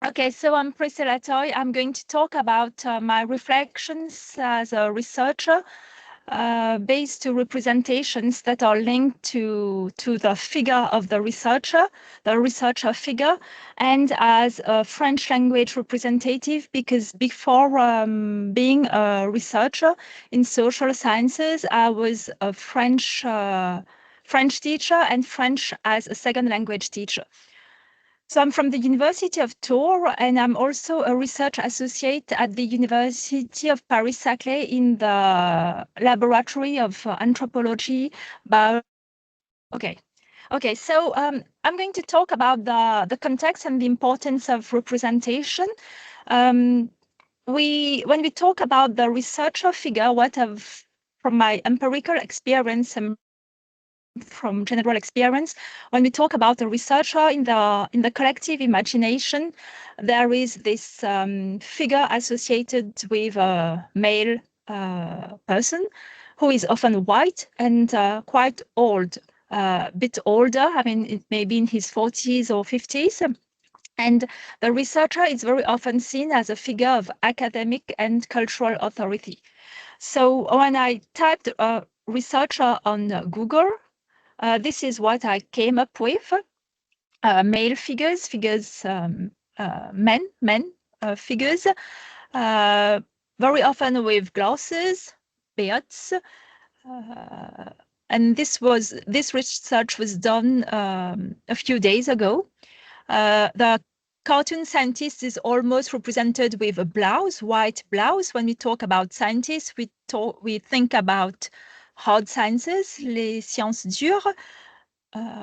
Okay, so I'm Priscille Ahtoy. I'm going to talk about my reflections as a researcher based to representations that are linked to the figure of the researcher figure, and as a French language representative, because before being a researcher in social sciences, I was a French teacher and French as a second language teacher. So I'm from the University of Tours, and I'm also a research associate at the University of Paris-Saclay in the laboratory of anthropology. Okay. So I'm going to talk about the context and the importance of representation. When we talk about the researcher figure, from my empirical experience and from general experience, when we talk about the researcher in the collective imagination, there is this figure associated with a male person who is often white and quite old, a bit older. I mean, it may be in his 40s or 50s. And the researcher is very often seen as a figure of academic and cultural authority. So when I typed researcher on Google, this is what I came up with. Male figures, men figures, very often with glasses, beards. And this research was done a few days ago. The cartoon scientist is almost represented with a blouse, white blouse. When we talk about scientists, we think about hard sciences, les sciences dures,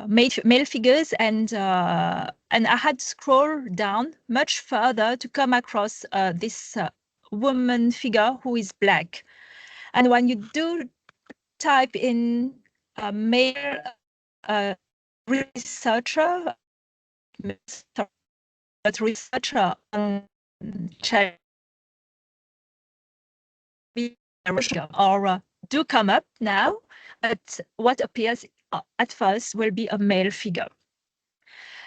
male figures, and I had to scroll down much further to come across this woman figure who is black. And when you do type in male researcher on chat or do come up now, but what appears at first will be a male figure.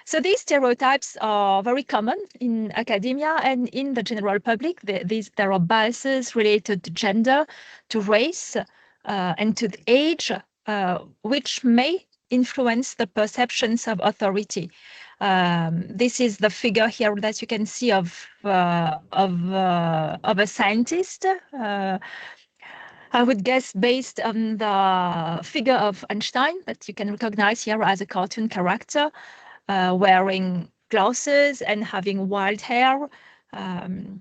So these stereotypes are very common in academia and in the general public. There are biases related to gender, to race, and to the age, which may influence the perceptions of authority. This is the figure here that you can see of a scientist. I would guess based on the figure of Einstein that you can recognize here as a cartoon character, wearing glasses and having wild hair. And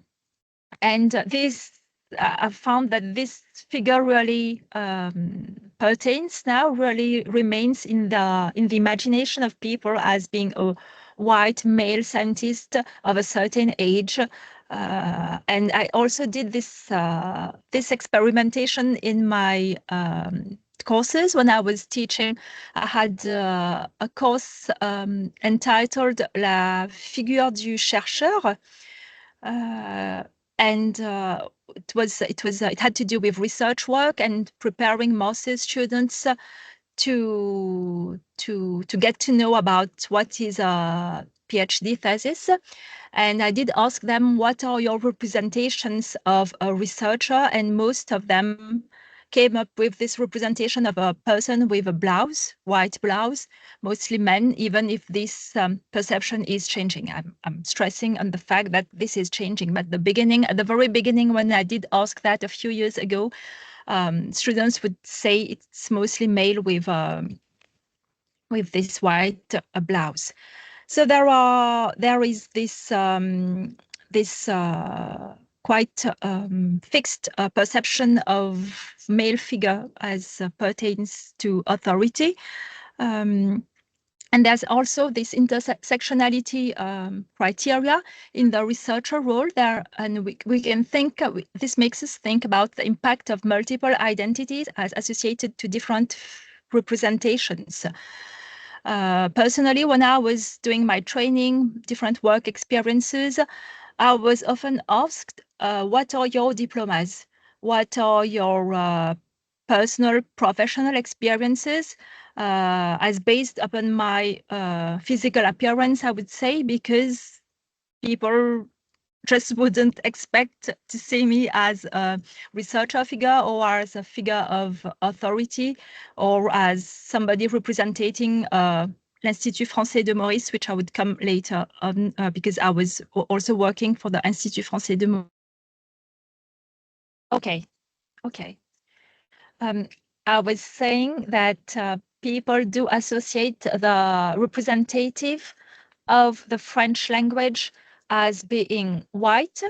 I found that this figure really really remains in the imagination of people as being a white male scientist of a certain age. And I also did this experimentation in my courses when I was teaching. I had a course entitled La figure du chercheur. And it had to do with research work and preparing master's students to get to know about what is a PhD thesis. And I did ask them, what are your representations of a researcher? And most of them came up with this representation of a person with a blouse, white blouse, mostly men, even if this perception is changing. I'm stressing on the fact that this is changing. But at the very beginning, when I did ask that a few years ago, students would say it's mostly male with this white blouse. So there is this quite fixed perception of male figure as pertains to authority. And there's also this intersectionality criteria in the researcher role there, and we can think, this makes us think about the impact of multiple identities as associated to different representations. Personally, when I was doing my training, different work experiences, I was often asked, what are your diplomas? What are your personal, professional experiences? As based upon my physical appearance, I would say, because people just wouldn't expect to see me as a researcher figure or as a figure of authority or as somebody representing l'Institut Français de Maurice, which I would come later on because I was also working for the Institut Français de Maurice. Okay. I was saying that people do associate the representative of the French language as being white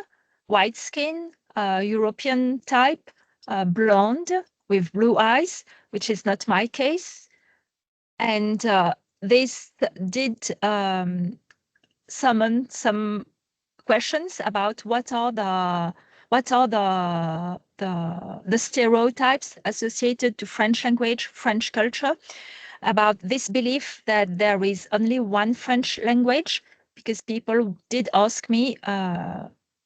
skin, European type, blonde with blue eyes, which is not my case. And this did summon some questions about what are the stereotypes associated to French language, French culture, about this belief that there is only one French language, because people did ask me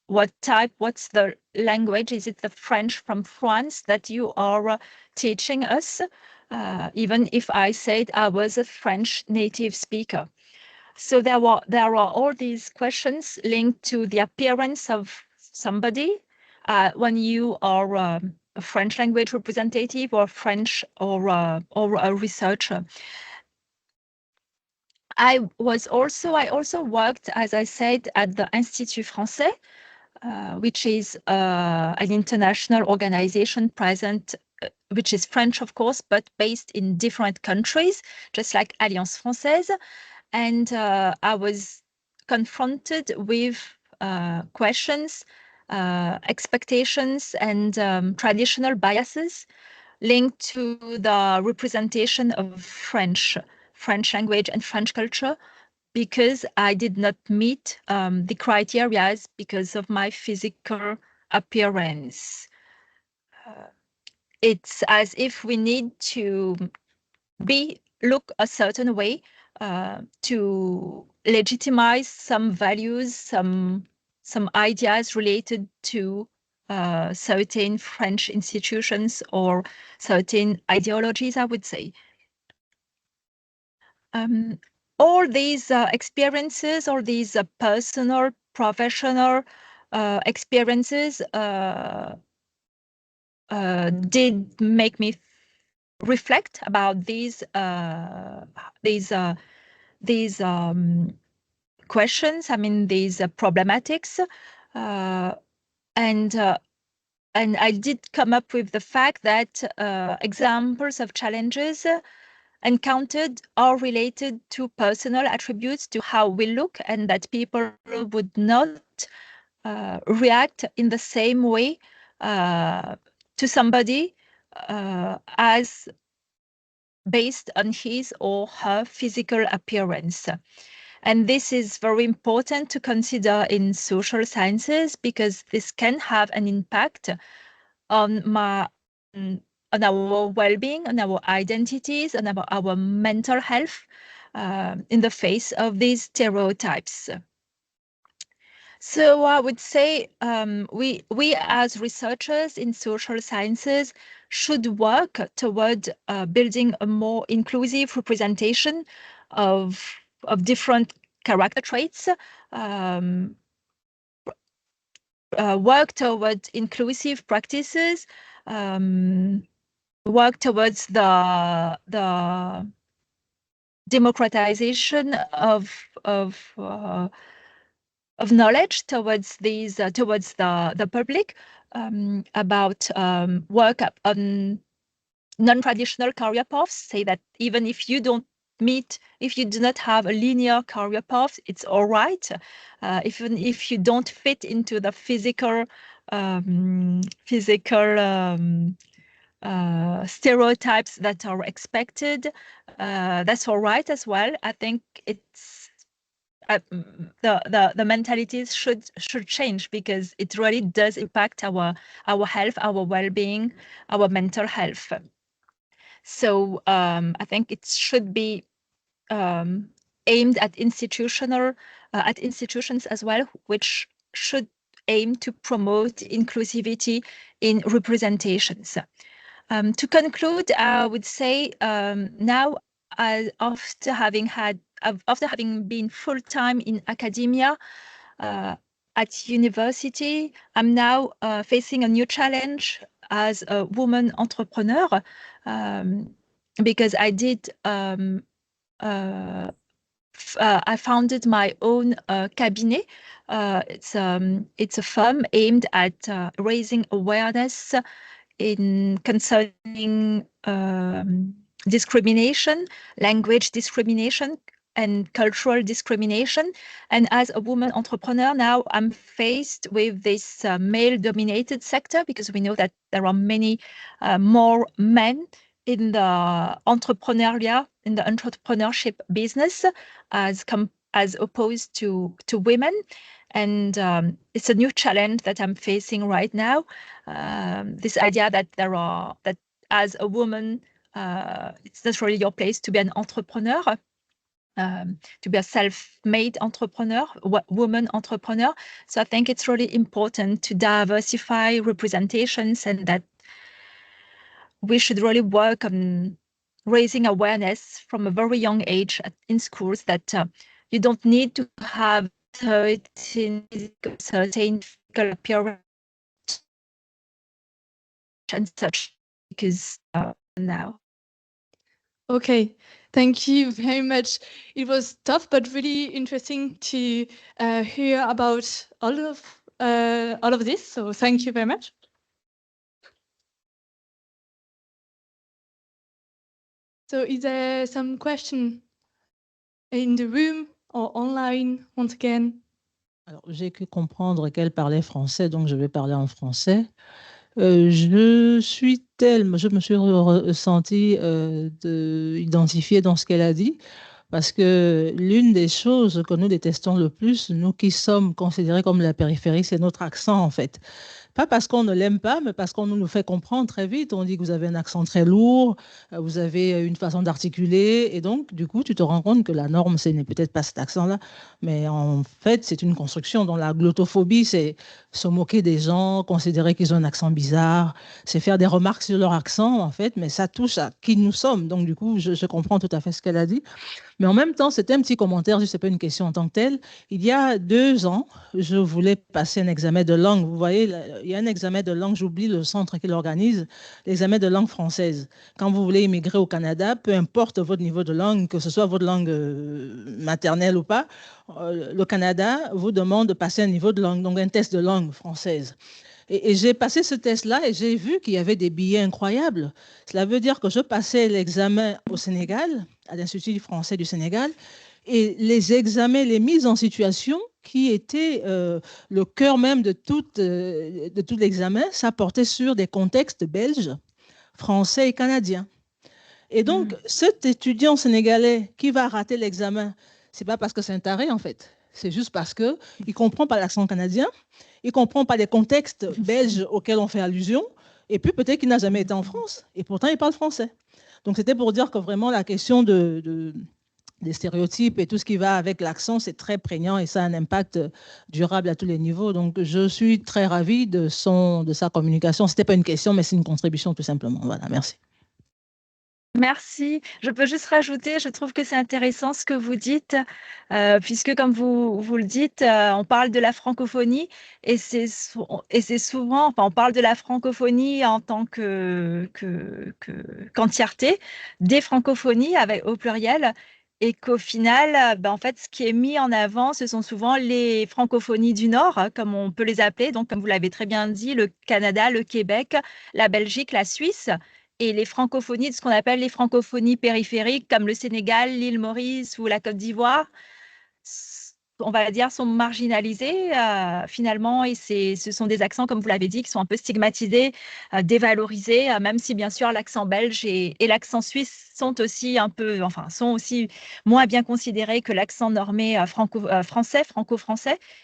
what's the language? Is it the French from France that you are teaching us? Even if I said I was a French native speaker. So there are all these questions linked to the appearance of somebody when you are a French language representative or French or a researcher. I also worked, as I said, at the Institut Français, which is an international organization present, which is French, of course, but based in different countries, just like Alliance Française. And I was confronted with questions, expectations, and traditional biases linked to the representation of French language and French culture, because I did not meet the criteria because of my physical appearance. It's as if we need to look a certain way to legitimize some values, some ideas related to certain French institutions or certain ideologies, I would say. All these experiences, all these personal, professional experiences did make me reflect about these questions. I mean, these problematics, and I did come up with the fact that examples of challenges encountered are related to personal attributes, to how we look, and that people would not react in the same way to somebody as based on his or her physical appearance. And this is very important to consider in social sciences, because this can have an impact on our well-being, on our identities, on our mental health in the face of these stereotypes. So I would say we as researchers in social sciences should work toward building a more inclusive representation of different character traits, work toward inclusive practices, work towards the democratization of knowledge towards these towards the public, about work on non-traditional career paths. Say that even if you do not have a linear career path, it's all right. Even if you don't fit into the physical stereotypes that are expected, that's all right as well. I think it's the mentalities should change, because it really does impact our health, our well-being, our mental health. So I think it should be aimed at institutions as well, which should aim to promote inclusivity in representations. To conclude, I would say now, after having been full-time in academia, at university, I'm now facing a new challenge as a woman entrepreneur because I did I founded my own cabinet. It's a firm aimed at raising awareness in concerning discrimination, language discrimination, and cultural discrimination. And as a woman entrepreneur now, I'm faced with this male-dominated sector because we know that there are many more men in the entrepreneurship business as opposed to women. And it's a new challenge that I'm facing right now. This idea that that as a woman, it's not really your place to be an entrepreneur, to be a self-made entrepreneur, woman entrepreneur. So I think it's really important to diversify representations and that we should really work on raising awareness from a very young age in schools that you don't need to have certain physical appearance and such, because now. Okay, thank you very much. It was tough, but really interesting to hear about all of this. So thank you very much. So is there some question in the room or online once again? Alors, j'ai pu comprendre qu'elle parlait français, donc je vais parler en français. Je me suis sentie identifiée dans ce qu'elle a dit, parce que l'une des choses que nous détestons le plus, nous qui sommes considérés comme la périphérie, c'est notre accent en fait. Pas parce qu'on ne l'aime pas, mais parce qu'on nous fait comprendre très vite. On dit que vous avez un accent très lourd, vous avez une façon d'articuler, et donc, du coup, tu te rends compte que la norme, ce n'est peut-être pas cet accent-là, mais en fait, c'est une construction dont la glottophobie, c'est se moquer des gens, considérer qu'ils ont un accent bizarre, c'est faire des remarques sur leur accent, en fait, mais ça touche à qui nous sommes. Donc, du coup, je comprends tout à fait ce qu'elle a dit. Mais en même temps, c'était un petit commentaire, ce n'est pas une question en tant que telle. Il y a 2 ans, je voulais passer un examen de langue. Vous voyez, il y a un examen de langue, j'oublie le centre qui l'organise, l'examen de langue française. Quand vous voulez immigrer au Canada, peu importe votre niveau de langue, que ce soit votre langue maternelle ou pas, le Canada vous demande de passer un niveau de langue, donc un test de langue française. Et j'ai passé ce test-là et j'ai vu qu'il y avait des billets incroyables. Cela veut dire que je passais l'examen au Sénégal, à l'Institut français du Sénégal, et les examens, les mises en situation qui étaient le cœur même de tout l'examen, ça portait sur des contextes belges, français et canadiens. Et donc, cet étudiant sénégalais qui va rater l'examen, c'est pas parce que c'est un taré en fait, c'est juste parce qu'il ne comprend pas l'accent canadien, il ne comprend pas les contextes belges auxquels on fait allusion, et puis peut-être qu'il n'a jamais été en France, et pourtant il parle français. Donc c'était pour dire que vraiment la question des stéréotypes et tout ce qui va avec l'accent, c'est très prégnant et ça a un impact durable à tous les niveaux. Donc je suis très ravie de sa communication. Ce n'était pas une question, mais c'est une contribution tout simplement. Voilà, merci. Merci. Je peux juste rajouter, je trouve que c'est intéressant ce que vous dites, puisque comme vous le dites, on parle de la francophonie et c'est souvent, enfin, on parle de la francophonie en tant qu'entièreté, des francophonies au pluriel, et qu'au final, en fait, ce qui est mis en avant, ce sont souvent les francophonies du Nord, comme on peut les appeler, donc comme vous l'avez très bien dit, le Canada, le Québec, la Belgique, la Suisse. Et les francophonies, de ce qu'on appelle les francophonies périphériques, comme le Sénégal, l'île Maurice ou la Côte d'Ivoire, on va dire, sont marginalisés finalement, et ce sont des accents, comme vous l'avez dit, qui sont un peu stigmatisés, dévalorisés, même si bien sûr l'accent belge et l'accent suisse sont aussi sont aussi moins bien considérés que l'accent normé franco-français.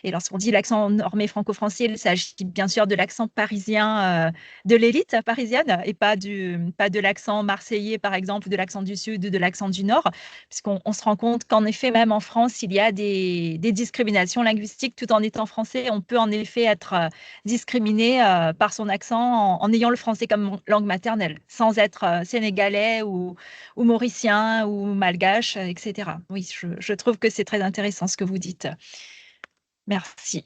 Et lorsqu'on dit l'accent normé franco-français, il s'agit bien sûr de l'accent parisien, de l'élite parisienne, et pas de l'accent marseillais, par exemple, ou de l'accent du Sud ou de l'accent du Nord, puisqu'on se rend compte qu'en effet, même en France, il y a des discriminations linguistiques. Tout en étant français, on peut en effet être discriminé par son accent en ayant le français comme langue maternelle, sans être sénégalais ou mauricien ou malgache, etc. Oui, je trouve que c'est très intéressant ce que vous dites. Merci.